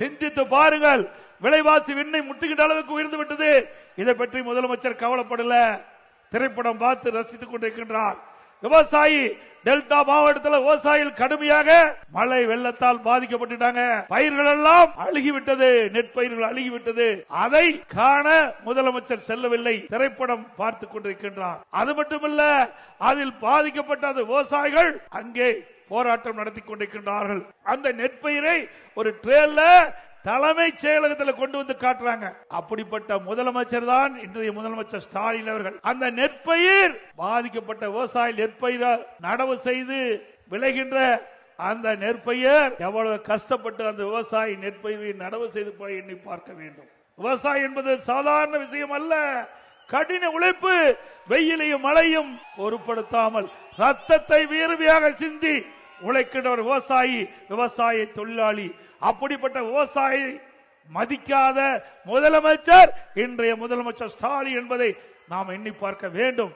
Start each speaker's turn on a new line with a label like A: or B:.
A: சிந்தித்து பாருங்கள். விலைவாசி விண்ணை முட்டுகின்ற அளவுக்கு உயர்ந்து விட்டது. இதை பற்றி முதலமைச்சர் கவலைப்படல. திரைப்படம் பார்த்து ரசித்துக் கொண்டிருக்கின்றார். விவசாயி டெல்டா மாவட்டத்தில் விவசாயிகள் கடுமையாக மழை வெள்ளத்தால் பாதிக்கப்பட்டுட்டாங்க. பயிர்கள் எல்லாம் அழுகிவிட்டது, நெற்பயிர்கள் அழுகிவிட்டது. அதை காண முதலமைச்சர் செல்லவில்லை, திரைப்படம் பார்த்துக் கொண்டிருக்கின்றார். அது மட்டுமல்ல, அதில் பாதிக்கப்பட்ட அந்த விவசாயிகள் அங்கே போராட்டம் நடத்தி கொண்டிருக்கின்றார்கள். அந்த நெற்பயிரை ஒரு ட்ரெயின்ல தலைமை செயலகத்தில் கொண்டு வந்து காட்டுறாங்க. அப்படிப்பட்ட முதலமைச்சர் தான் இன்றைய முதலமைச்சர் ஸ்டாலின் அவர்கள். அந்த நெற்பயிர் பாதிக்கப்பட்ட விவசாயி நெற்பயிரை நடவு செய்து விளைகின்ற அந்த நெற்பயிர் எவ்வளவு கஷ்டப்பட்டு அந்த விவசாயி நெற்பயிரை நடவு செய்து போய் எண்ணி பார்க்க வேண்டும். விவசாயம் என்பது சாதாரண விஷயம் அல்ல. கடின உழைப்பு, வெயிலையும் மழையும் பொருட்படுத்தாமல் ரத்தத்தை வேர்வையாக சிந்தி உழைக்கின்ற ஒரு விவசாயி, விவசாய தொழிலாளி. அப்படிப்பட்ட விவசாயி மதிக்காத முதலமைச்சர் இன்றைய முதலமைச்சர் ஸ்டாலின் என்பதை நாம் எண்ணி பார்க்க வேண்டும்.